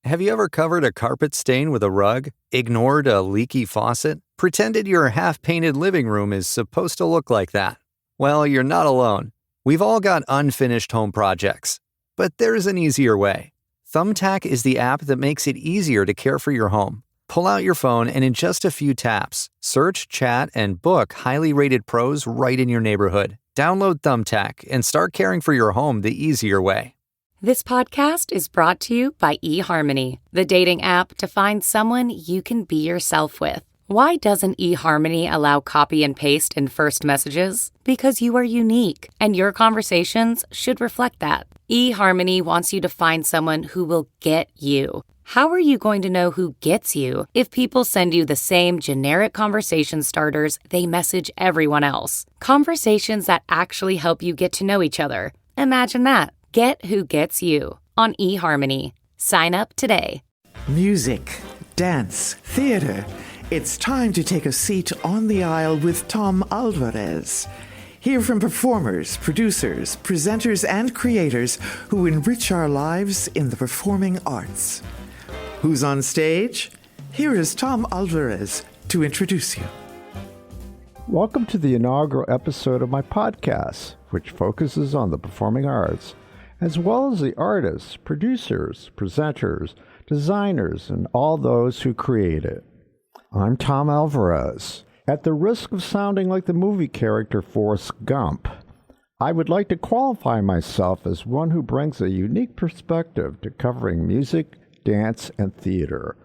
Have you ever covered a carpet stain with a rug, ignored a leaky faucet, pretended your half-painted living room is supposed to look like that? Well, you're not alone. We've all got unfinished home projects. But there's an easier way. Thumbtack is the app that makes it easier to care for your home. Pull out your phone and in just a few taps, search, chat, and book highly rated pros right in your neighborhood. Download Thumbtack and start caring for your home the easier way. This podcast is brought to you by eHarmony, the dating app to find someone you can be yourself with. Why doesn't eHarmony allow copy and paste in first messages? Because you are unique, and your conversations should reflect that. eHarmony wants you to find someone who will get you. How are you going to know who gets you if people send you the same generic conversation starters they message everyone else? Conversations that actually help you get to know each other. Imagine that. Get who gets you on eHarmony. Sign up today. Music, dance, theater. It's time to take a seat on the aisle with Tom Alvarez. Hear from performers, producers, presenters, and creators who enrich our lives in the performing arts. Who's on stage? Here is Tom Alvarez to introduce you. Welcome to the inaugural episode of my podcast, which focuses on the performing arts, as well as the artists, producers, presenters, designers, and all those who create it. I'm Tom Alvarez. At the risk of sounding like the movie character Forrest Gump, I would like to qualify myself as one who brings a unique perspective to covering music, dance, and theater.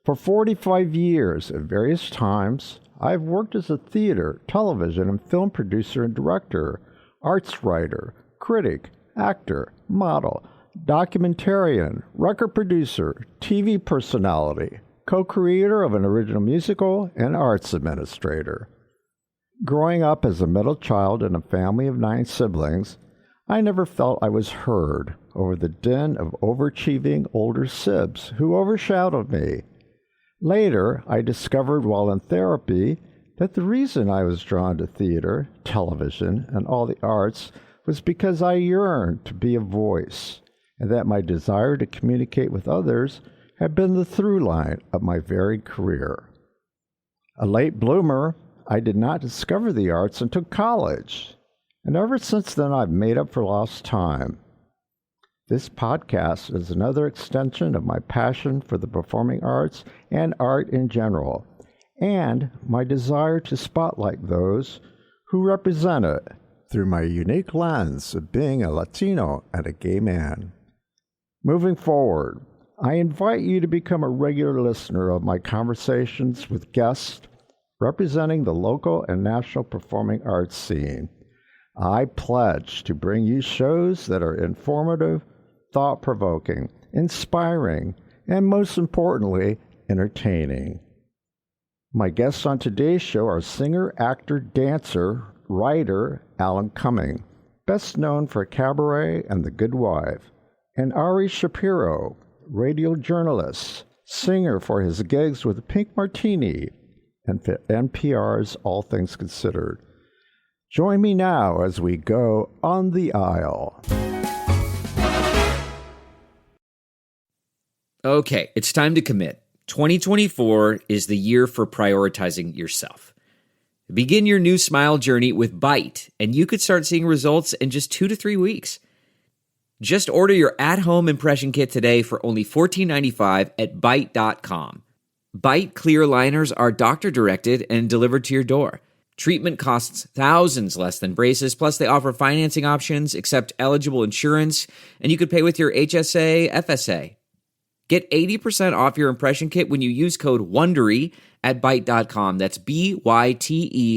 For 45 years, at various times, I've worked as a theater, television, and film producer and director, arts writer, critic, actor, model, documentarian, record producer, TV personality, co-creator of an original musical, and arts administrator. Growing up as a middle child in a family of 9 siblings, I never felt I was heard over the din of overachieving older sibs who overshadowed me. Later, I discovered while in therapy that the reason I was drawn to theater, television, and all the arts was because I yearned to be a voice, and that my desire to communicate with others had been the through line of my varied career. A late bloomer, I did not discover the arts until college, and ever since then I've made up for lost time. This podcast is another extension of my passion for the performing arts and art in general, and my desire to spotlight those who represent it through my unique lens of being a Latino and a gay man. Moving forward, I invite you to become a regular listener of my conversations with guests representing the local and national performing arts scene. I pledge to bring you shows that are informative, thought-provoking, inspiring, and most importantly, entertaining. My guests on today's show are singer, actor, dancer, writer Alan Cumming, best known for Cabaret and The Good Wife, and Ari Shapiro, radio journalist, singer for his gigs with Pink Martini and NPR's All Things Considered. Join me now as we go on the aisle. Okay, it's time to commit. 2024 is the year for prioritizing yourself. Begin your new smile journey with Byte, and you could start seeing results in just 2 to 3 weeks. Just order your at-home impression kit today for only $14.95 at Byte.com. Byte clear liners are doctor-directed and delivered to your door. Treatment costs thousands less than braces, plus they offer financing options, accept eligible insurance, and you could pay with your HSA, FSA. Get 80% off your impression kit when you use code WONDERY at Byte.com. That's BYTE.com.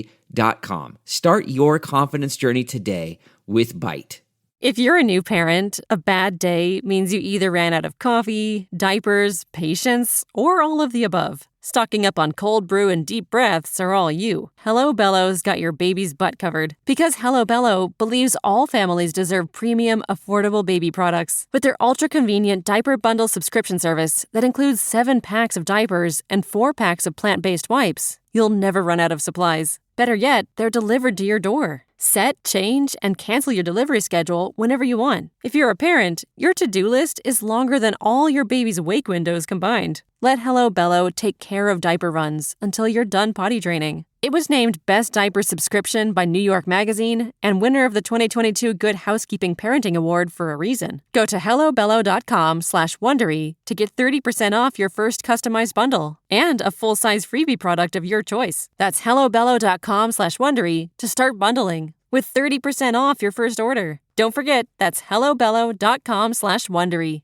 Start your confidence journey today with Byte. If you're a new parent, a bad day means you either ran out of coffee, diapers, patience, or all of the above. Stocking up on cold brew and deep breaths are all you. Hello Bello's got your baby's butt covered. Because Hello Bello believes all families deserve premium, affordable baby products. With their ultra-convenient diaper bundle subscription service that includes 7 packs of diapers and 4 packs of plant-based wipes, you'll never run out of supplies. Better yet, they're delivered to your door. Set, change, and cancel your delivery schedule whenever you want. If you're a parent, your to-do list is longer than all your baby's wake windows combined. Let Hello Bello take care of diaper runs until you're done potty training. It was named Best Diaper Subscription by New York Magazine and winner of the 2022 Good Housekeeping Parenting Award for a reason. Go to hellobello.com/Wondery to get 30% off your first customized bundle and a full-size freebie product of your choice. That's hellobello.com/Wondery to start bundling with 30% off your first order. Don't forget, that's hellobello.com/Wondery.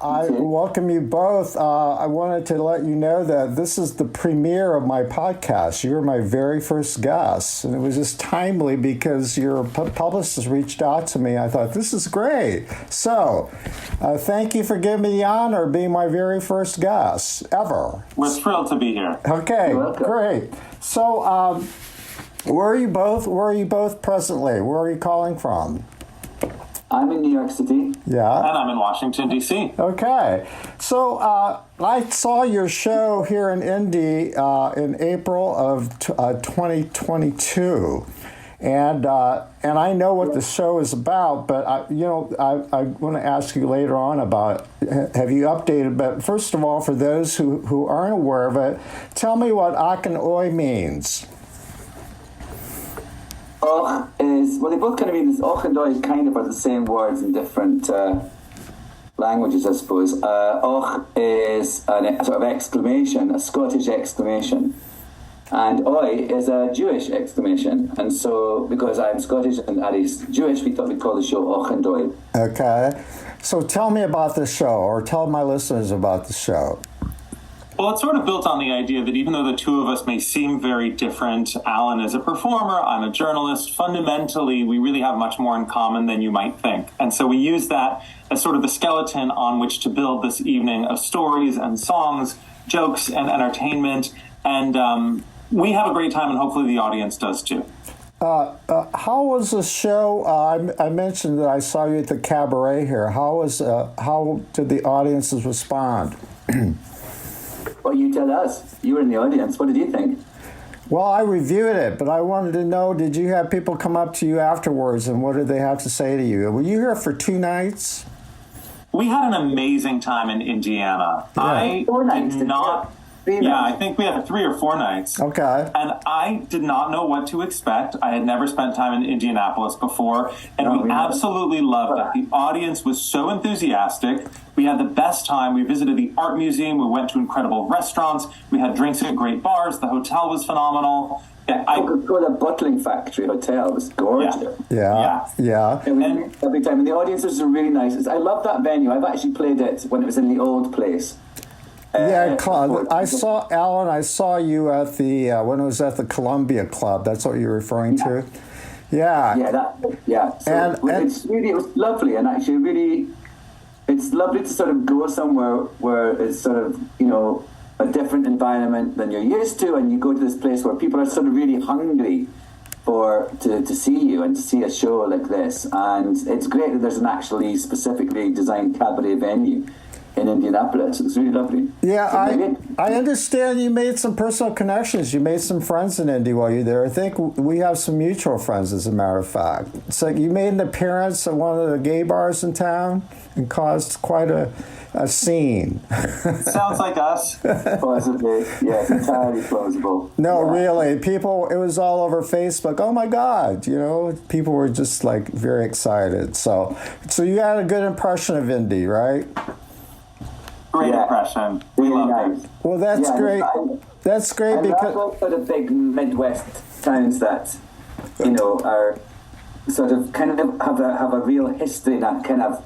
I welcome you both. I wanted to let you know that this is the premiere of my podcast. You were my very first guest, and it was just timely because your publicist reached out to me. I thought, this is great. So, thank you for giving me the honor of being my very first guest ever. We're thrilled to be here. Okay, great. So, where are you both presently? Where are you calling from? I'm in New York City. Yeah. And I'm in Washington, D.C. Okay. So I saw your show here in Indy in April of 2022. And I know what the show is about, but I want to ask you later on about, have you updated? But first of all, for those who aren't aware of it, tell me what Akin Oy means. Och is, well, they both kind of mean this. Och and Oy kind of are the same words in different languages, I suppose. Och is a sort of exclamation, a Scottish exclamation. And Oy is a Jewish exclamation. And so, because I'm Scottish and Addie's Jewish, we thought we'd call the show Och and Oy. Okay. So tell me about the show, or tell my listeners about the show. Well, it's sort of built on the idea that even though the two of us may seem very different, Alan is a performer, I'm a journalist, fundamentally, we really have much more in common than you might think. And so we use that as sort of the skeleton on which to build this evening of stories and songs, jokes and entertainment. And we have a great time, and hopefully the audience does too. How was the show? I mentioned that I saw you at the cabaret here. How did the audiences respond? Well, you tell us. You were in the audience. What did you think? Well, I reviewed it, but I wanted to know, did you have people come up to you afterwards, and what did they have to say to you? Were you here for 2 nights? We had an amazing time in Indiana. Yeah. 4 nights. I think we had 3 or 4 nights. Okay. And I did not know what to expect. I had never spent time in Indianapolis before, and we absolutely loved it. The audience was so enthusiastic. We had the best time. We visited the art museum. We went to incredible restaurants. We had drinks at great bars. The hotel was phenomenal. Coca-Cola Bottling Factory Hotel was gorgeous. Yeah. And every time. And the audiences are really nice. I love that venue. I've actually played it when it was in the old place. Club. I saw Alan. I saw you at the when it was at the Columbia Club. That's what you're referring to. Yeah. So it was lovely, and actually really, it's lovely to sort of go somewhere where it's sort of a different environment than you're used to, and you go to this place where people are sort of really hungry to see you and to see a show like this. And it's great that there's an actually specifically designed cabaret venue in Indianapolis. It's really lovely. Yeah, I understand you made some personal connections. You made some friends in Indy while you're there. I think we have some mutual friends, as a matter of fact. So you made an appearance at one of the gay bars in town and caused quite a scene. Sounds like us. Possibly. Yes, entirely plausible. No, really. It was all over Facebook. Oh my God. People were just like very excited. So you had a good impression of Indy, right? Great impression. We really loved nice. it. Well, that's great. That's great because also the big Midwest towns that are sort of kind of have a real history, that kind of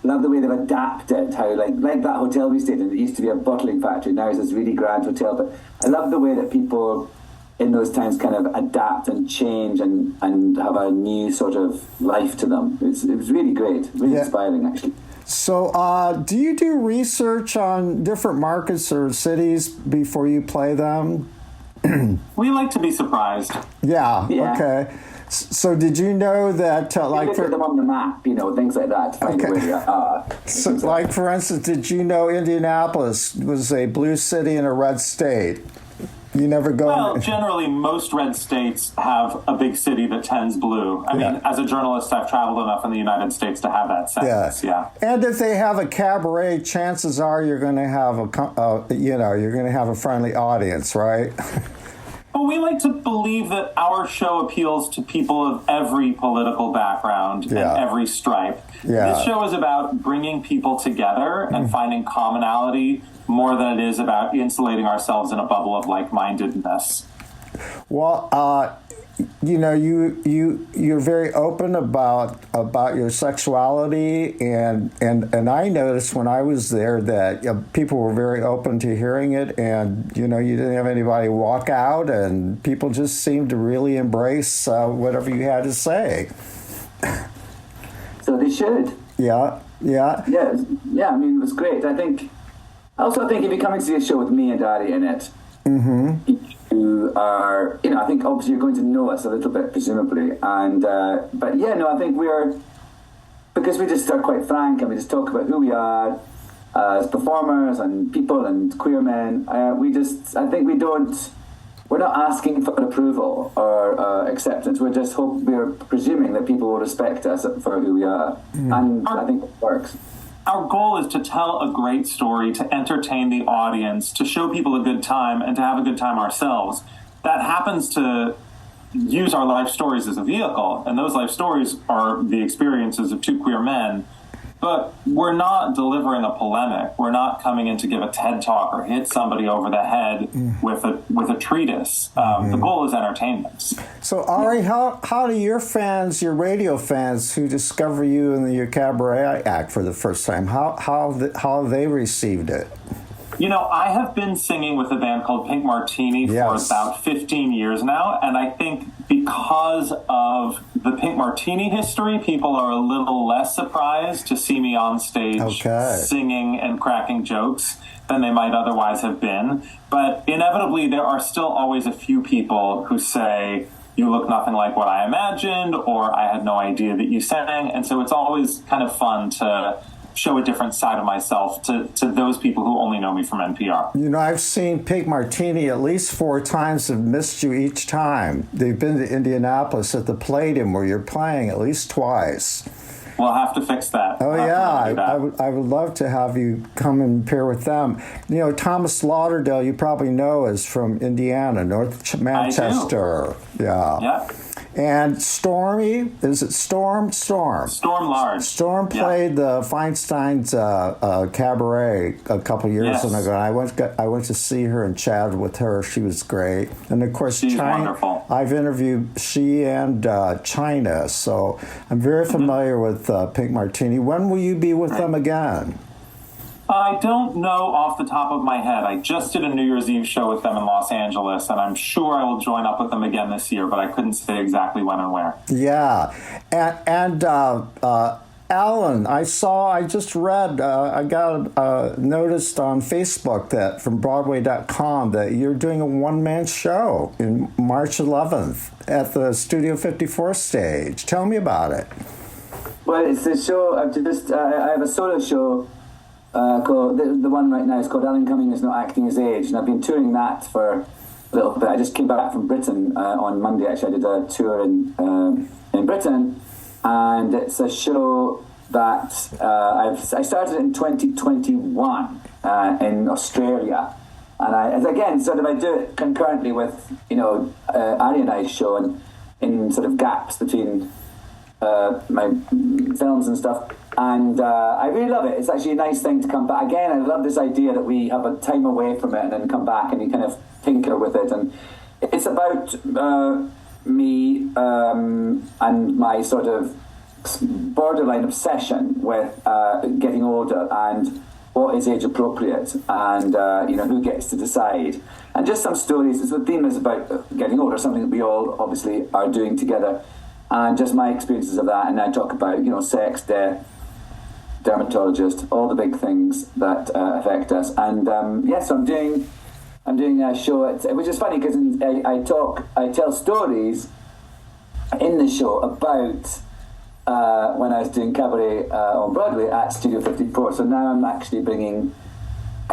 love the way they've adapted. How like that hotel we stayed in, it used to be a bottling factory. Now it's this really grand hotel. But I love the way that people in those towns kind of adapt and change and have a new sort of life to them. It was really great, really inspiring actually. So, do you do research on different markets or cities before you play them? We like to be surprised. Yeah. Okay. So, did you know that, look at them on the map, things like that, to find where they are. So, like, for instance, did you know Indianapolis was a blue city and a red state? You never go. Well, generally, most red states have a big city that tends blue. I mean, as a journalist, I've traveled enough in the United States to have that sense. Yeah. And if they have a cabaret, chances are you're going to have you're going to have a friendly audience, right? Well, we like to believe that our show appeals to people of every political background and every stripe. Yeah. This show is about bringing people together and finding commonality more than it is about insulating ourselves in a bubble of like-mindedness. Well, you're very open about your sexuality, and I noticed when I was there that people were very open to hearing it, and you didn't have anybody walk out, and people just seemed to really embrace whatever you had to say. So they should. Yeah. I mean, it was great. I think if you're coming to see a show with me and Ari in it, you are, I think obviously you're going to know us a little bit, presumably. And, I think because we just are quite frank and we just talk about who we are as performers and people and queer men. We're not asking for approval or acceptance. We're presuming that people will respect us for who we are. And I think it works. Our goal is to tell a great story, to entertain the audience, to show people a good time, and to have a good time ourselves. That happens to use our life stories as a vehicle, and those life stories are the experiences of two queer men. But we're not delivering a polemic. We're not coming in to give a TED Talk or hit somebody over the head with a treatise. The goal is entertainment. So, Ari, how do your fans, your radio fans who discover you in your cabaret act for the first time, how have they received it? I have been singing with a band called Pink Martini for about 15 years now, and I think because of the Pink Martini history, people are a little less surprised to see me on stage singing and cracking jokes than they might otherwise have been. But inevitably, there are still always a few people who say, "You look nothing like what I imagined," or "I had no idea that you sang," and so it's always kind of fun to show a different side of myself to those people who only know me from NPR. I've seen Pink Martini at least 4 times and missed you each time. They've been to Indianapolis at the Palladium where you're playing at least twice. We'll have to fix that. Oh, I would love to have you come and pair with them. Thomas Lauderdale, you probably know, is from Indiana, North Manchester. I do. Yeah. And Stormy, is it Storm? Storm Large. Storm played the Feinstein's cabaret a couple years ago. I went to see her and chatted with her. She was great. And of course, she's China. Wonderful. I've interviewed she and China, so I'm very familiar with Pink Martini. When will you be with them again? I don't know off the top of my head. I just did a New Year's Eve show with them in Los Angeles, and I'm sure I will join up with them again this year, but I couldn't say exactly when and where. Yeah. And Alan, I just read, I got noticed on Facebook that from Broadway.com that you're doing a one-man show in March 11th at the Studio 54 stage. Tell me about it. Well, it's a show, I have a solo show called, the one right now is called Alan Cumming is Not Acting His Age, and I've been touring that for a little bit. I just came back from Britain on Monday. Actually, I did a tour in Britain, and it's a show that I started in 2021 in Australia, and I do it concurrently with Ari and I's show, and in sort of gaps between my films and stuff. And I really love it. It's actually a nice thing to come back. Again, I love this idea that we have a time away from it and then come back and you kind of tinker with it. And it's about me and my sort of borderline obsession with getting older and what is age appropriate and who gets to decide. And just some stories. The theme is about getting older, something that we all obviously are doing together. And just my experiences of that. And I talk about, sex, death, dermatologist, all the big things that affect us. And so I'm doing a show, which is funny because I tell stories in the show about when I was doing cabaret on Broadway at Studio 54. So now I'm actually bringing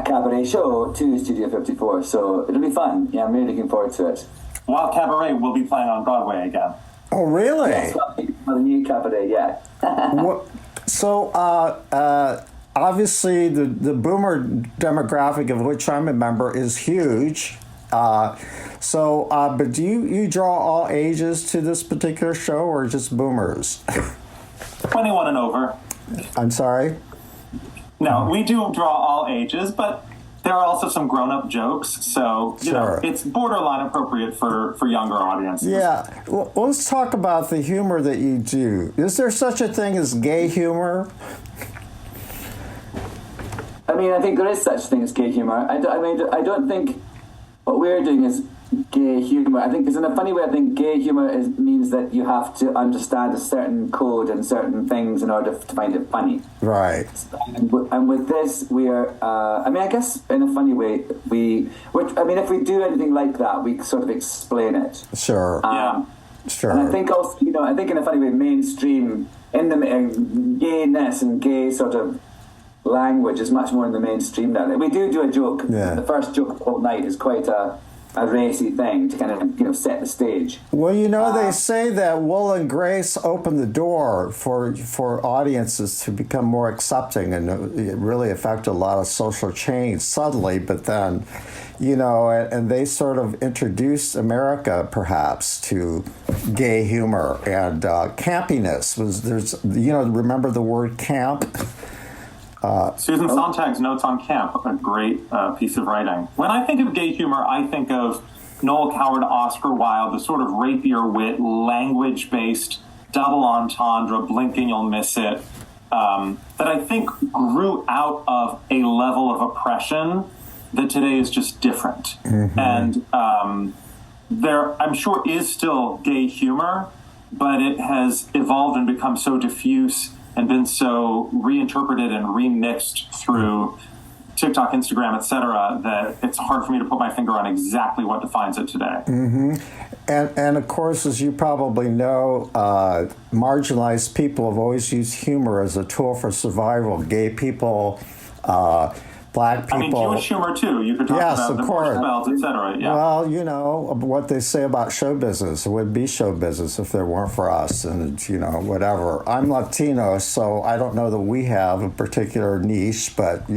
cabaret show to Studio 54. So it'll be fun. Yeah, I'm really looking forward to it. While Cabaret will be playing on Broadway again. Oh, really? Yes, the new cabaret, yeah. So, obviously, the boomer demographic, of which I'm a member, is huge. But do you draw all ages to this particular show, or just boomers? 21 and over. I'm sorry? No, we do draw all ages, but there are also some grown-up jokes, so you know, it's borderline appropriate for younger audiences. Yeah. Well, let's talk about the humor that you do. Is there such a thing as gay humor? I mean, I think there is such a thing as gay humor. I don't think what we're doing is gay humor. I think, because in a funny way, I think gay humor means that you have to understand a certain code and certain things in order to find it funny. Right. And with this, we're, I guess in a funny way, if we do anything like that, we sort of explain it. Sure. Sure. And I think also, I think in a funny way, mainstream, in the gayness and gay sort of language is much more in the mainstream now. We do a joke. Yeah. The first joke of the whole night is quite a racy thing to kind of set the stage. Well, they say that Will and Grace opened the door for audiences to become more accepting, and it really affected a lot of social change suddenly. But then, and they sort of introduced America perhaps to gay humor and campiness. Remember the word camp? Susan Sontag's Notes on Camp, a great piece of writing. When I think of gay humor, I think of Noel Coward, Oscar Wilde, the sort of rapier wit, language-based, double entendre, blink and you'll miss it, that I think grew out of a level of oppression that today is just different. Mm-hmm. And there, I'm sure, is still gay humor, but it has evolved and become so diffuse and been so reinterpreted and remixed through TikTok, Instagram, etc., that it's hard for me to put my finger on exactly what defines it today. Mm-hmm. And of course, as you probably know, marginalized people have always used humor as a tool for survival. Gay people, Black people. I mean, Jewish humor too. You could talk about the Borscht Belt, etc. Yeah. Well, what they say about show business. It would be show business if there weren't for us, and whatever. I'm Latino, so I don't know that we have a particular niche, but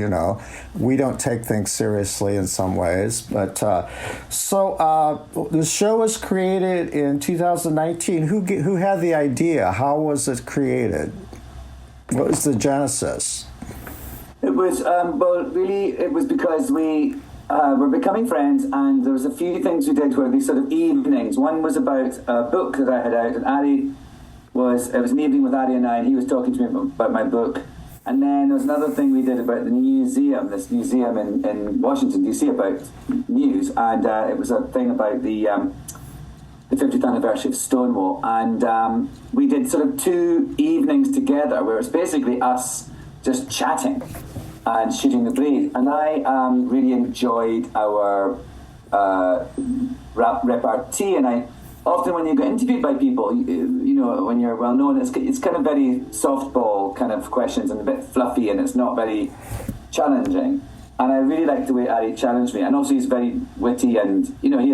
we don't take things seriously in some ways. But the show was created in 2019. Who had the idea? How was it created? What was the genesis? It was, it was because we were becoming friends, and there was a few things we did where these sort of evenings. One was about a book that I had out, and it was an evening with Ari and I, and he was talking to me about my book. And then there was another thing we did about the museum, this museum in Washington, D.C., about news, and it was a thing about the 50th anniversary of Stonewall. And we did sort of 2 evenings together where it was basically us just chatting and shooting the breeze. And I really enjoyed our repartee. And I often, when you get interviewed by people, when you're well known, it's kind of very softball kind of questions and a bit fluffy, and it's not very challenging. And I really liked the way Ari challenged me, and also he's very witty, and I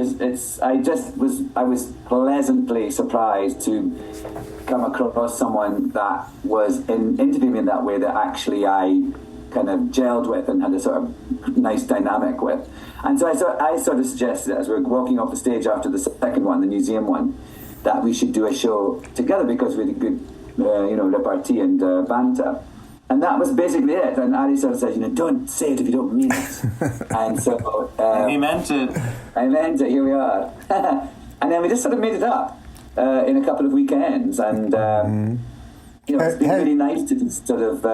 was pleasantly surprised to come across someone that was interviewing me in that way that actually I kind of gelled with and had a sort of nice dynamic with. And so I sort of suggested, as we were walking off the stage after the second one, the museum one, that we should do a show together because we had a good, repartee and banter. And that was basically it. And Ari sort of said, don't say it if you don't mean it. And so... he meant it. I meant it. Here we are. And then we just sort of made it up in a couple of weekends. And, it's been really nice to just sort of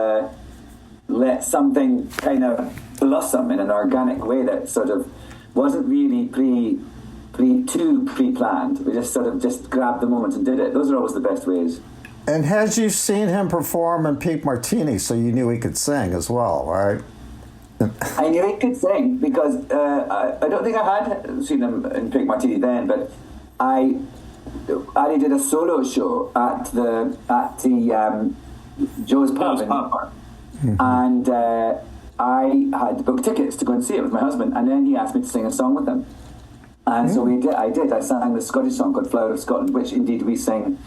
let something kind of blossom in an organic way that sort of wasn't really pre-planned. We just sort of just grabbed the moment and did it. Those are always the best ways. And had you seen him perform in Peak Martini, so you knew he could sing as well, right? I knew he could sing because I don't think I had seen him in Peak Martini then, but I did a solo show at the Joe's Pub, and I had booked tickets to go and see it with my husband, and then he asked me to sing a song with him. And so we did. I sang the Scottish song called Flower of Scotland, which indeed we sing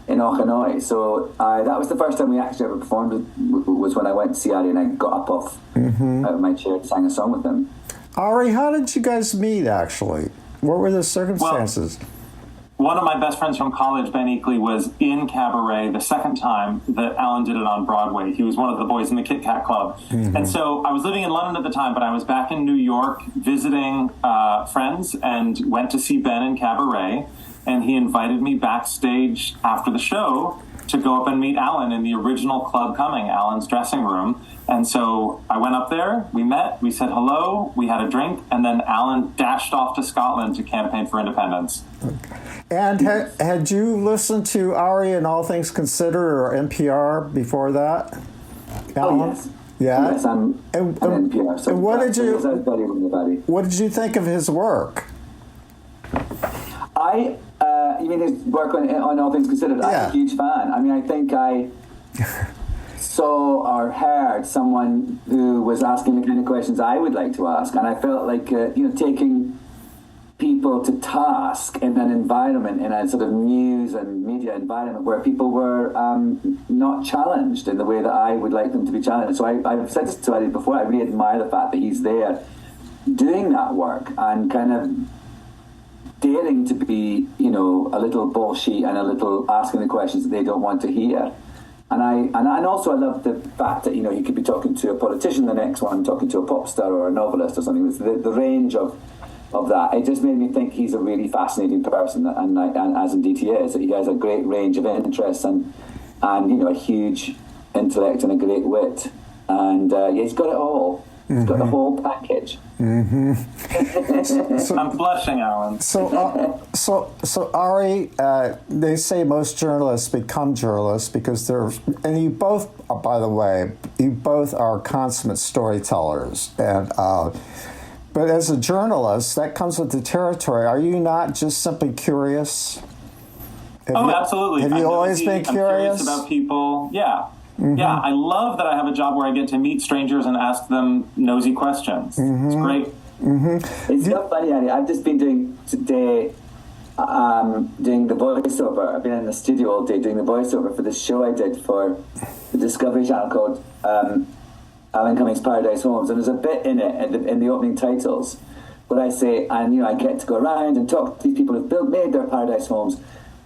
in Ochinoy. So that was the first time we actually ever performed, was when I went to see Ari and I got up off out of my chair and sang a song with him. Ari, how did you guys meet, actually? What were the circumstances? Well, one of my best friends from college, Ben Eakley, was in Cabaret the second time that Alan did it on Broadway. He was one of the boys in the Kit Kat Club. And so I was living in London at the time, but I was back in New York visiting friends and went to see Ben in Cabaret. And he invited me backstage after the show to go up and meet Alan in the original Club Cumming, Alan's dressing room. And so I went up there, we met, we said hello, we had a drink, and then Alan dashed off to Scotland to campaign for independence. And had you listened to Ari and All Things Considered or NPR before that? Alan? Oh, yes. Yeah? Yes, I'm NPR. So and what did you think of his work? You mean his work on All Things Considered? Yeah. I'm a huge fan. I mean, I think I saw or heard someone who was asking the kind of questions I would like to ask, and I felt like taking people to task in an environment, in a sort of news and media environment where people were not challenged in the way that I would like them to be challenged. So I've said this to Eddie before, I really admire the fact that he's there doing that work and kind of daring to be, a little bullshit and a little asking the questions that they don't want to hear. And also I love the fact that, he could be talking to a politician, the next one talking to a pop star or a novelist or something. It's the range of that. It just made me think he's a really fascinating person, and as indeed he is. He has a great range of interests and a huge intellect and a great wit. And he's got it all. He's got the whole package. So, I'm blushing, Alan. So Ari, they say most journalists become journalists because and you both, by the way, you both are consummate storytellers. And but as a journalist, that comes with the territory. Are you not just simply curious? Absolutely. Have you always been curious? I'm curious about people. Yeah. Yeah, I love that I have a job where I get to meet strangers and ask them nosy questions. It's great. It's so funny, Annie. I've just been doing today, doing the voiceover. I've been in the studio all day doing the voiceover for this show I did for the Discovery Channel called Alan Cumming's Paradise Homes. And there's a bit in it, in the opening titles, where I say, I get to go around and talk to these people who've made their paradise homes.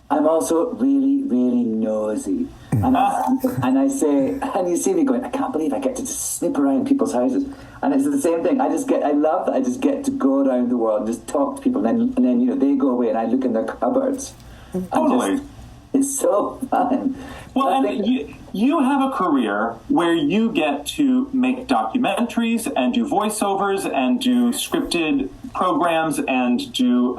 I'm also really, really nosy. And I say, and you see me going, I can't believe I get to just snoop around people's houses. And it's the same thing. I love that I just get to go around the world and just talk to people. And then they go away and I look in their cupboards. Totally. It's so fun. Well, and you have a career where you get to make documentaries and do voiceovers and do scripted programs and do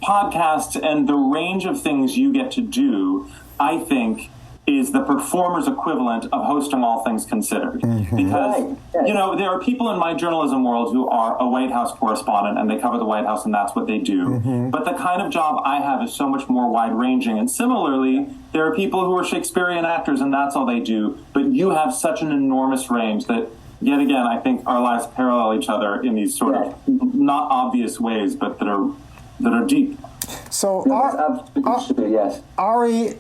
podcasts, and the range of things you get to do, I think, is the performer's equivalent of hosting All Things Considered. Because, there are people in my journalism world who are a White House correspondent and they cover the White House and that's what they do. But the kind of job I have is so much more wide-ranging. And similarly, there are people who are Shakespearean actors and that's all they do. But you have such an enormous range that, yet again, I think our lives parallel each other in these sort of not obvious ways, but that are deep. So, yes. Ari,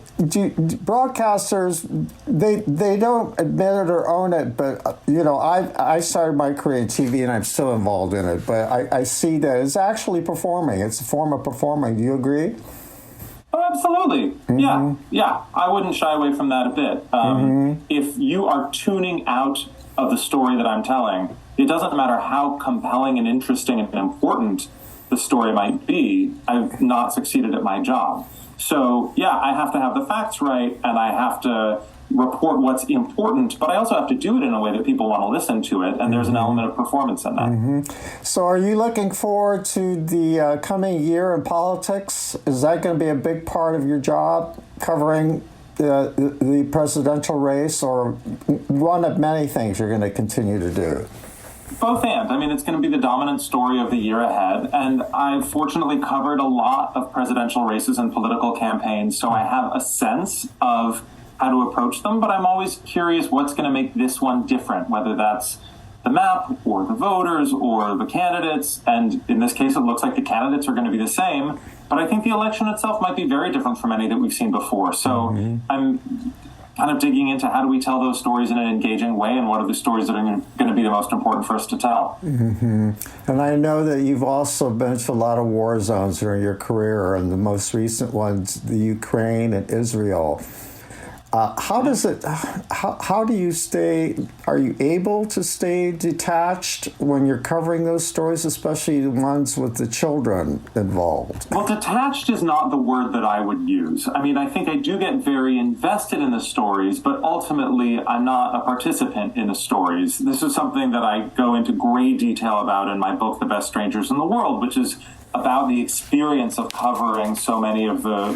broadcasters, they don't admit it or own it, but, I started my career in TV and I'm still involved in it, but I see that it's actually performing. It's a form of performing. Do you agree? Oh, absolutely. Yeah. I wouldn't shy away from that a bit. If you are tuning out of the story that I'm telling, it doesn't matter how compelling and interesting and important the story might be, I've not succeeded at my job. So, I have to have the facts right, and I have to report what's important, but I also have to do it in a way that people want to listen to it, and there's an element of performance in that. So are you looking forward to the coming year in politics? Is that going to be a big part of your job, covering the presidential race, or one of many things you're going to continue to do? Both and. I mean, it's going to be the dominant story of the year ahead. And I've fortunately covered a lot of presidential races and political campaigns, so I have a sense of how to approach them. But I'm always curious what's going to make this one different, whether that's the map or the voters or the candidates. And in this case, it looks like the candidates are going to be the same. But I think the election itself might be very different from any that we've seen before. So I'm kind of digging into how do we tell those stories in an engaging way, and what are the stories that are going to be the most important for us to tell. And I know that you've also been to a lot of war zones during your career, and the most recent ones, the Ukraine and Israel. How do you stay, are you able to stay detached when you're covering those stories, especially the ones with the children involved? Well, detached is not the word that I would use. I mean, I think I do get very invested in the stories, but ultimately I'm not a participant in the stories. This is something that I go into great detail about in my book, The Best Strangers in the World, which is about the experience of covering so many of the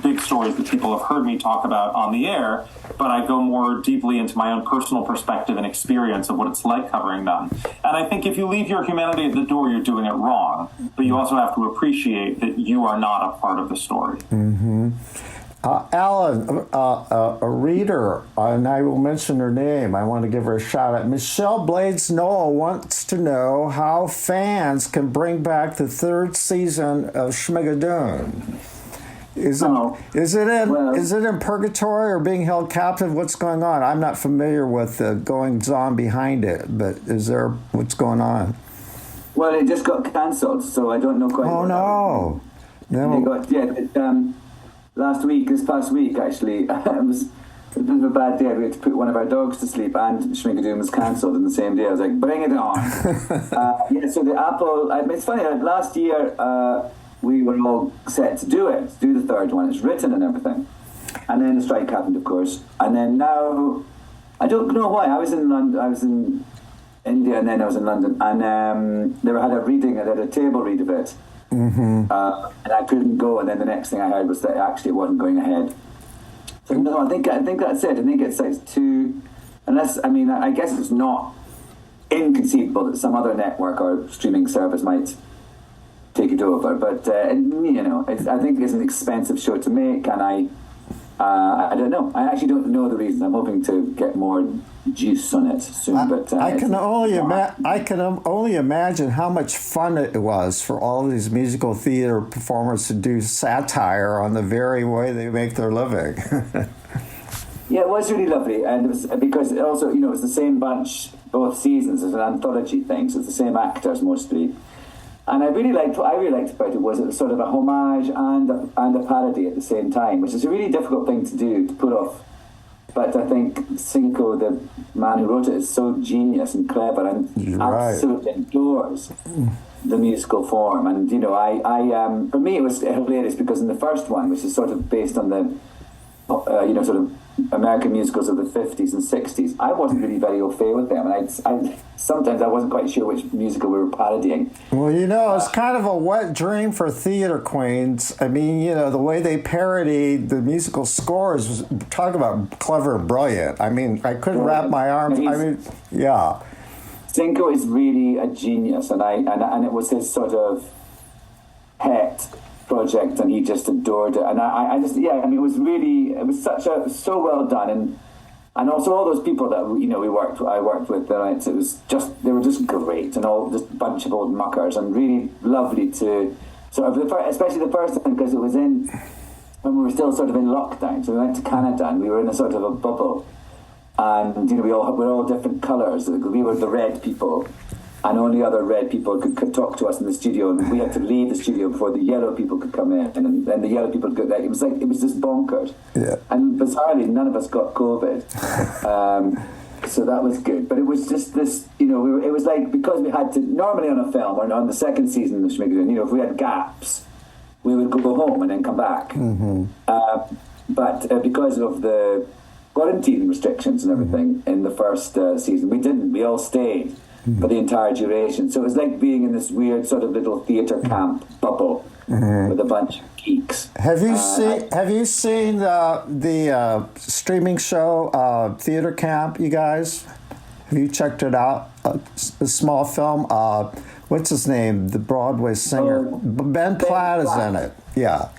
big stories that people have heard me talk about on the air, but I go more deeply into my own personal perspective and experience of what it's like covering them. And I think if you leave your humanity at the door, you're doing it wrong, but you also have to appreciate that you are not a part of the story. Alan, a reader, and I will mention her name. I want to give her a shout out. Michelle Blades Noel wants to know how fans can bring back the third season of Schmigadoon. Is it in purgatory or being held captive? What's going on? I'm not familiar with the goings on behind it, but what's going on? Well, it just got cancelled, so I don't know quite. Oh no! This past week, actually, it was a bit of a bad day. We had to put one of our dogs to sleep, and Schmigadoon was cancelled in the same day. I was like, bring it on. So the Apple, it's funny, last year we were all set to do the third one. It's written and everything. And then the strike happened, of course. And then now, I don't know why, I was in London, I was in India, and then I was in London, and they had a table read of it. And I couldn't go, and then the next thing I heard was that actually it wasn't going ahead. So no, I think that's it. I think it's too, I guess it's not inconceivable that some other network or streaming service might take it over. But I think it's an expensive show to make, and I don't know. I actually don't know the reasons. I'm hoping to get more juice on it soon. But I can only imagine how much fun it was for all of these musical theater performers to do satire on the very way they make their living. Yeah, it was really lovely, and it was because also it's the same bunch both seasons. It's an anthology thing, so it's the same actors mostly. And what I really liked about it was sort of a homage and a parody at the same time, which is a really difficult thing to do, to pull off. But I think Cinco, the man who wrote it, is so genius and clever and absolutely adores the musical form. And for me it was hilarious because in the first one, which is sort of based on the sort of American musicals of the 50s and 60s, I wasn't really very au fait with them, and sometimes I wasn't quite sure which musical we were parodying. Well, it's kind of a wet dream for theater queens. I mean, the way they parody the musical scores, talk about clever and brilliant. I mean, I couldn't wrap my arms. Cinco is really a genius, and it was his sort of pet project, and he just adored it, and it was so well done, and also all those people that I worked with, they were just great, and all just a bunch of old muckers, and really lovely to sort of, especially the first time, because it was when we were still sort of in lockdown, so we went to Canada and we were in a sort of a bubble, and we're all different colours. We were the red people, and only other red people could talk to us in the studio, and we had to leave the studio before the yellow people could come in, and then the yellow people could go. It was just bonkers. Yeah. And bizarrely, none of us got COVID, so that was good. But it was just this, it was like, because we had to normally on a film or on the second season of Schmigadoon, if we had gaps, we would go home and then come back. But because of the quarantine restrictions and everything in the first season, we didn't. We all stayed for the entire duration. So it was like being in this weird sort of little theatre camp bubble with a bunch of geeks. Have you seen the streaming show Theatre Camp, you guys? Have you checked it out? A small film. What's his name? The Broadway singer. Ben Platt is in it. Yeah.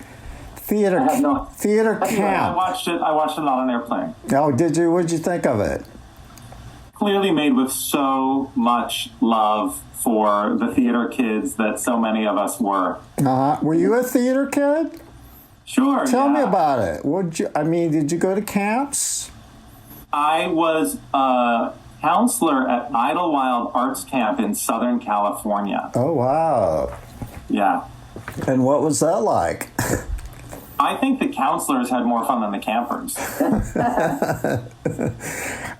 Theatre Camp. I watched it on an airplane. Oh, did you? What did you think of it? clearly made with so much love for the theater kids that so many of us were. Were you a theater kid? Sure. Tell me about it. Did you go to camps? I was a counselor at Idlewild Arts Camp in Southern California. Oh, wow. Yeah. And what was that like? I think the counselors had more fun than the campers.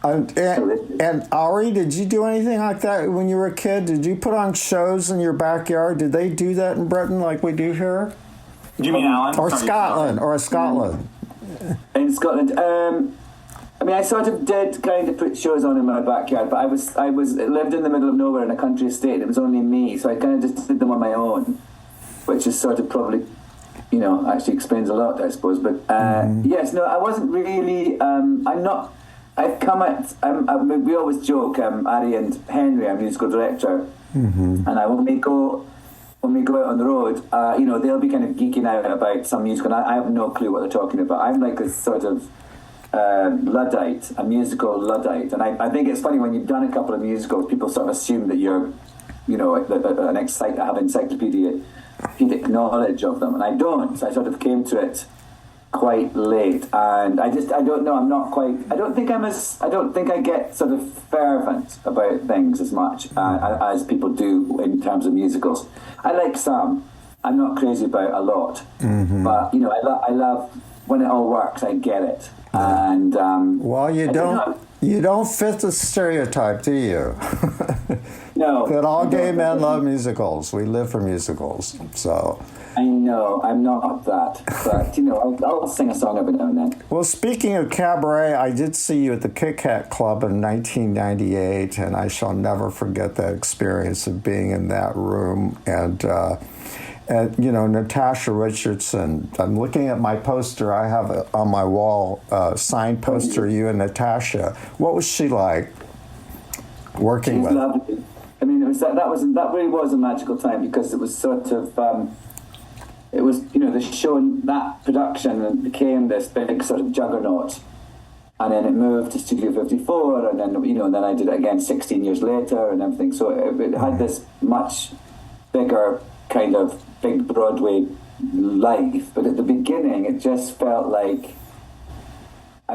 And Ari, did you do anything like that when you were a kid? Did you put on shows in your backyard? Did they do that in Britain like we do here? Do you mean Alan? Or Scotland? In Scotland, I sort of did kind of put shows on in my backyard, but I lived in the middle of nowhere in a country estate. It was only me, so I kind of just did them on my own, which is sort of probably, actually explains a lot, I suppose. But yes, no, I wasn't really. We always joke, Ari and Henry, our musical director, and when we go out on the road, they'll be kind of geeking out about some musical, and I have no clue what they're talking about. I'm like a sort of Luddite, a musical Luddite, and I think it's funny when you've done a couple of musicals, people sort of assume that you're, have encyclopedic knowledge of them, and I don't. So I sort of came to it quite late, and I don't know. I'm not quite. I don't think I get sort of fervent about things as much as people do in terms of musicals. I like some. I'm not crazy about a lot, but I love when it all works. I get it, and you don't fit the stereotype, do you? No. That all gay men love musicals. We live for musicals, so. I know, I'm not that, but I'll sing a song every now and then. Well, speaking of cabaret, I did see you at the Kit Kat Club in 1998, and I shall never forget that experience of being in that room. And Natasha Richardson. I'm looking at my poster. I have on my wall a signed poster of you and Natasha. What was she like working with? She's lovely. I mean, that really was a magical time because it was sort of. It was, the show and that production became this big sort of juggernaut. And then it moved to Studio 54, and then, then I did it again 16 years later and everything. So it had this much bigger kind of big Broadway life. But at the beginning, it just felt like, I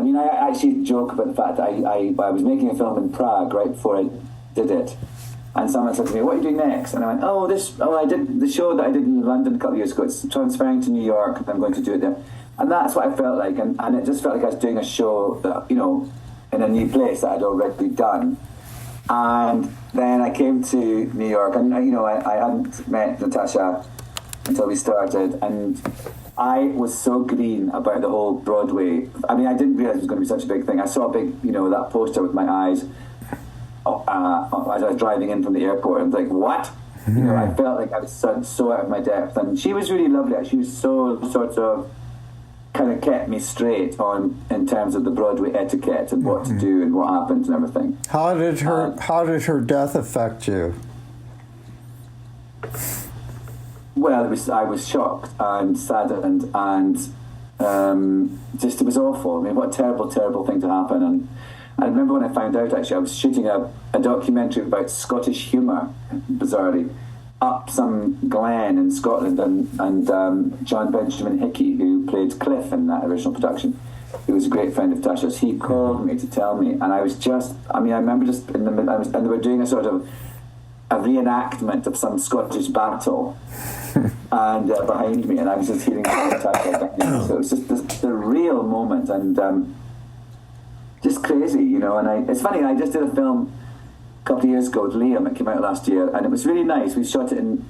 actually joke about the fact that I was making a film in Prague right before I did it. And someone said to me, "What are you doing next?" And I went, I did the show that I did in London a couple of years ago. It's transferring to New York, and I'm going to do it there. And that's what I felt like. And it just felt like I was doing a show that, in a new place that I'd already done. And then I came to New York, and, I hadn't met Natasha until we started. And I was so green about the whole Broadway. I didn't realize it was going to be such a big thing. I saw a big, that poster with my eyes. As I was driving in from the airport, I was like, what? I felt like I was so out of my depth. And she was really lovely. She was so sort of kind of kept me straight in terms of the Broadway etiquette and what to do and what happens and everything. How did her death affect you? Well, I was shocked and saddened and just it was awful. What a terrible, terrible thing to happen. And I remember when I found out, actually, I was shooting a documentary about Scottish humour, bizarrely, up some glen in Scotland, and John Benjamin Hickey, who played Cliff in that original production, who was a great friend of Tasha's, he called me to tell me, and I was just, I remember just in the middle, and they were doing a sort of a reenactment of some Scottish battle, and behind me, and I was just hearing Tasha, so it was just the real moment, and just crazy, and it's funny, I just did a film a couple of years ago with Liam. It came out last year, and it was really nice. We shot it in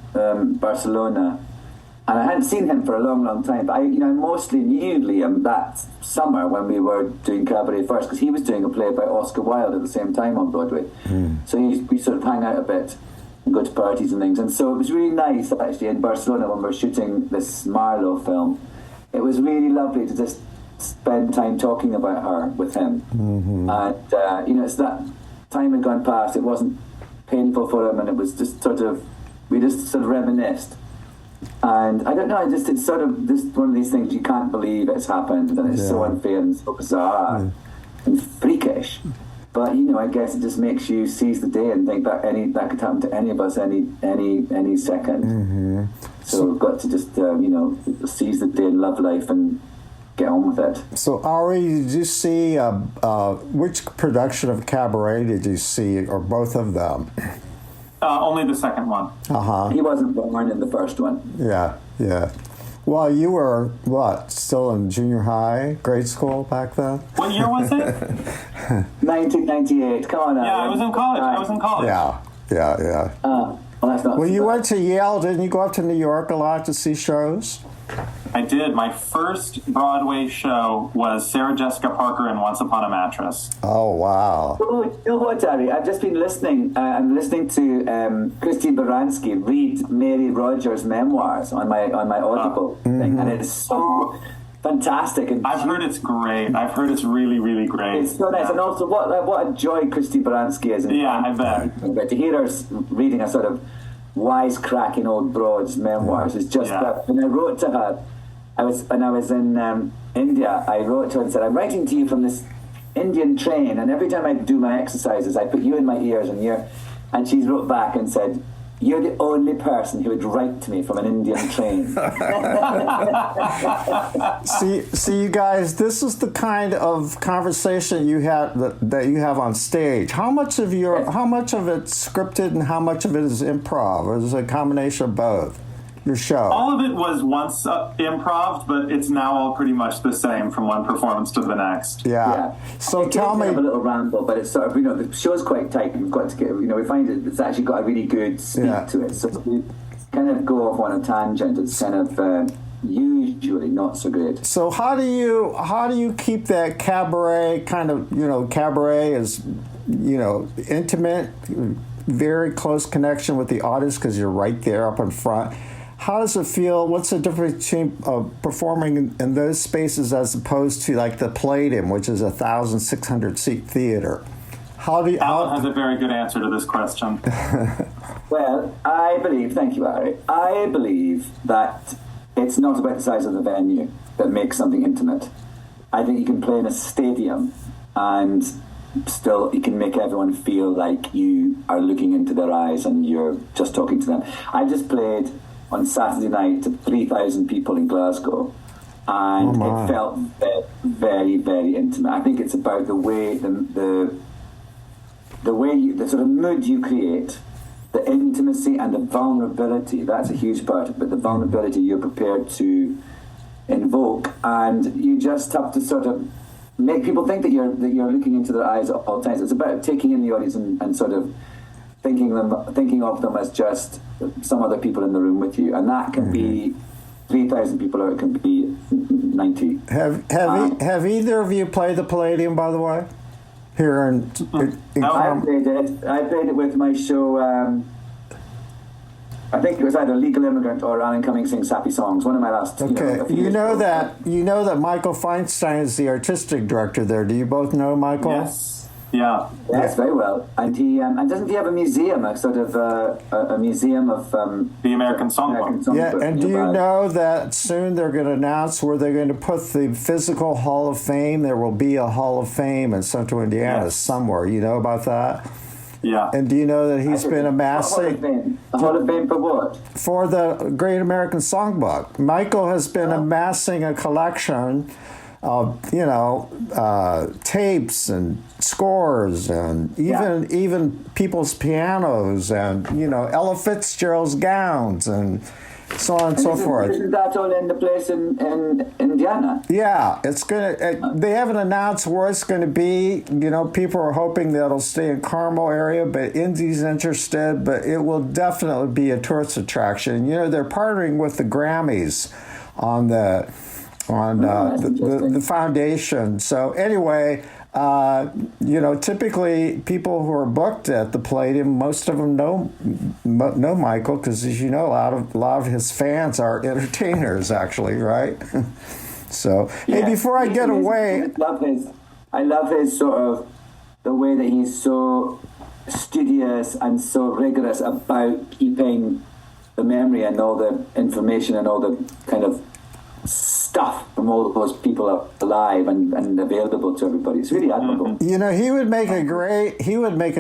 Barcelona, and I hadn't seen him for a long, long time, but I mostly knew Liam that summer when we were doing Cabaret first, because he was doing a play by Oscar Wilde at the same time on Broadway. So we sort of hang out a bit and go to parties and things, and so it was really nice, actually, in Barcelona when we were shooting this Marlowe film. It was really lovely to just spend time talking about her with him. And it's that time had gone past, it wasn't painful for him, and it was just we just sort of reminisced, and I don't know, it's sort of just one of these things you can't believe it's happened, and it's so unfair and so bizarre and freakish. But I guess it just makes you seize the day and think that could happen to any of us any second. Mm-hmm. So we've got to just seize the day and love life and get on with it. So, Ari, did you see which production of Cabaret did you see, or both of them? Only the second one. He wasn't born in the first one. Yeah. Well, you were, still in junior high, grade school back then? What year was it? 1998. Come on, Ari. Yeah, I was in college. Yeah. Well, that's not. Well, you went to Yale. Didn't you go up to New York a lot to see shows? I did. My first Broadway show was Sarah Jessica Parker in Once Upon a Mattress. Oh, wow. Oh, you know what, Ari? I've just been listening. I'm listening to Christine Baranski read Mary Rogers' memoirs on my Audible thing, and it's so fantastic. And I've heard it's great. I've heard it's really, really great. It's so nice, and also what a joy Christine Baranski is. I bet. But to hear her reading a sort of wisecracking old broad's memoirs is just that. When I wrote to her, when I was in India, I wrote to her and said, I'm writing to you from this Indian train, and every time I do my exercises, I put you in my ears, and she wrote back and said, you're the only person who would write to me from an Indian train. See, you guys, this is the kind of conversation you have that you have on stage. How much of it's scripted and how much of it is improv, or is it a combination of both? Your show. All of it was once improv, but it's now all pretty much the same from one performance to the next. Yeah. So tell me. Have a little ramble, but it's sort of the show's quite tight. We've got to get we find it's actually got a really good speed to it. So we kind of go off on a tangent. It's kind of usually not so great. So how do you keep that cabaret kind of cabaret is intimate, very close connection with the audience because you're right there up in front. How does it feel? What's the difference between performing in those spaces as opposed to like the Palladium, which is 1,600 seat theater? Alan has a very good answer to this question. Well, thank you, Ari. I believe that it's not about the size of the venue that makes something intimate. I think you can play in a stadium and still you can make everyone feel like you are looking into their eyes and you're just talking to them. I just played on Saturday night to 3,000 people in Glasgow, and it felt very, very intimate. I think it's about the way the sort of mood you create, the intimacy and the vulnerability. That's a huge part of it. The vulnerability you're prepared to invoke, and you just have to sort of make people think that you're looking into their eyes at all times. It's about taking in the audience and sort of thinking of them as just some other people in the room with you, and that can be 3,000 people, or it can be 90. Have either of you played the Palladium, by the way? Here in I played it. I played it with my show. I think it was either Legal Immigrant or Alan Cumming Sings Happy Songs. One of my last. Okay, you know that Michael Feinstein is the artistic director there. Do you both know Michael? Yes. Yeah. Yes, very well. And he and doesn't he have a museum, a sort of a museum of the American Songbook? Yeah, and do you know that soon they're going to announce where they're going to put the physical Hall of Fame? There will be a Hall of Fame in Central Indiana somewhere. You know about that? Yeah. And do you know that he's been amassing a Hall of Fame for what? For the Great American Songbook. Michael has been amassing a collection of tapes and scores and even people's pianos and Ella Fitzgerald's gowns and so on and so forth. Isn't that all in the place in Indiana? Yeah, it's gonna. They haven't announced where it's going to be. People are hoping that it'll stay in Carmel area, but Indy's interested. But it will definitely be a tourist attraction. They're partnering with the Grammys on the foundation. So anyway, typically people who are booked at the Palladium, most of them know Michael because, as you know, a lot of his fans are entertainers, actually, right? So hey, before I get away, I love his sort of the way that he's so studious and so rigorous about keeping the memory and all the information and all the kind of stuff from all those people alive and available to everybody. It's really admirable. You know, he would make a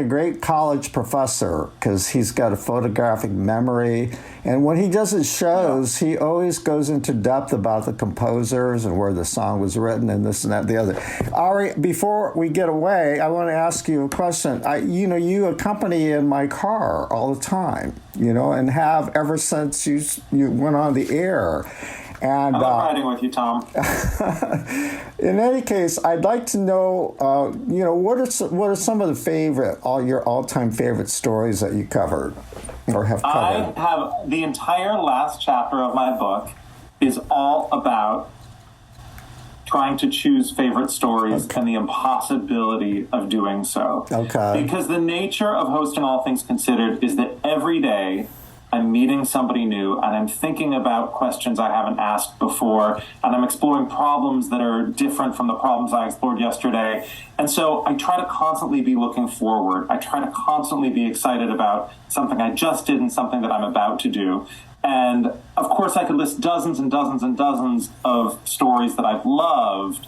great college professor because he's got a photographic memory. And when he does his shows, he always goes into depth about the composers and where the song was written and this and that and the other. Ari, before we get away, I want to ask you a question. You accompany in my car all the time, and have ever since you went on the air. And I love riding with you, Tom. In any case, I'd like to know, what are some of your all-time favorite stories that you covered or have covered? I have the entire last chapter of my book is all about trying to choose favorite stories and the impossibility of doing so. Okay. Because the nature of hosting All Things Considered is that every day I'm meeting somebody new and I'm thinking about questions I haven't asked before, and I'm exploring problems that are different from the problems I explored yesterday. And so I try to constantly be looking forward. I try to constantly be excited about something I just did and something that I'm about to do. And of course, I could list dozens and dozens and dozens of stories that I've loved,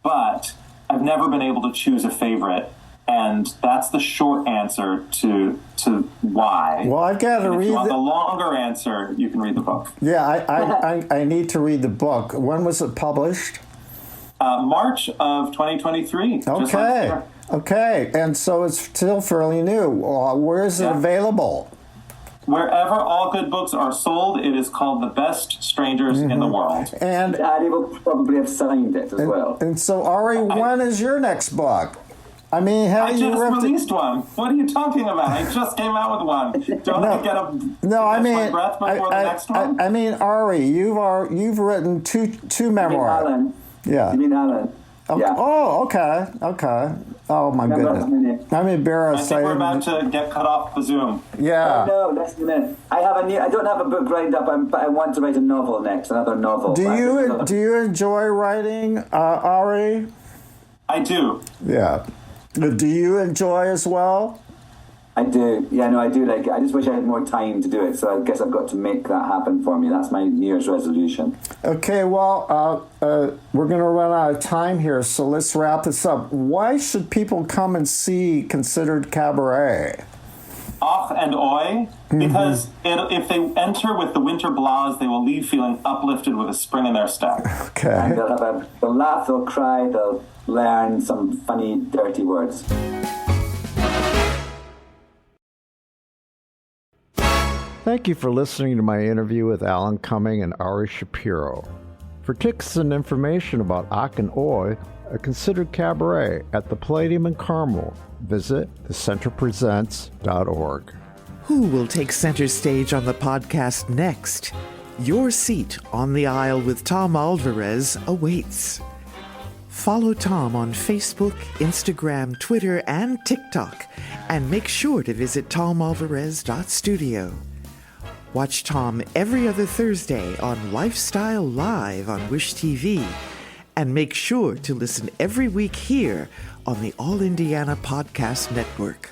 but I've never been able to choose a favorite. And that's the short answer to why. Well, I've got to read. If you want the longer answer, you can read the book. Yeah, I need to read the book. When was it published? March of 2023. Okay, and so it's still fairly new. Where is it available? Wherever all good books are sold, it is called The Best Strangers in the World. And Daddy will probably have signed it as well. And so, Ari, when is your next book? I mean, I just released one. What are you talking about? I just came out with one. Don't I get my breath before the next one? I mean, Ari, you've written two memoirs. Alan. Yeah. You mean Alan? Yeah. Oh, okay. Oh my goodness. I'm embarrassed. I think we're about to get cut off the Zoom. Yeah. No, that's a minute. I don't have a book lined up, but I want to write a novel next, another novel. Do you enjoy writing, Ari? I do. Yeah. Do you enjoy as well? I do. Yeah, no, I do like it. I just wish I had more time to do it, so I guess I've got to make that happen for me. That's my New Year's resolution. Okay, well, we're going to run out of time here, so let's wrap this up. Why should people come and see Considered Cabaret? Och and oi, because if they enter with the winter blahs, they will leave feeling uplifted with a spring in their step. Okay. And they'll laugh, they'll cry, they'll learn some funny, dirty words. Thank you for listening to my interview with Alan Cumming and Ari Shapiro. For tickets and information about Och and Oi, a Considered Cabaret at the Palladium in Carmel, visit thecenterpresents.org. Who will take center stage on the podcast next? Your seat on the aisle with Tom Alvarez awaits. Follow Tom on Facebook, Instagram, Twitter, and TikTok, and make sure to visit tomalvarez.studio. Watch Tom every other Thursday on Lifestyle Live on Wish TV, and make sure to listen every week here on the All Indiana Podcast Network.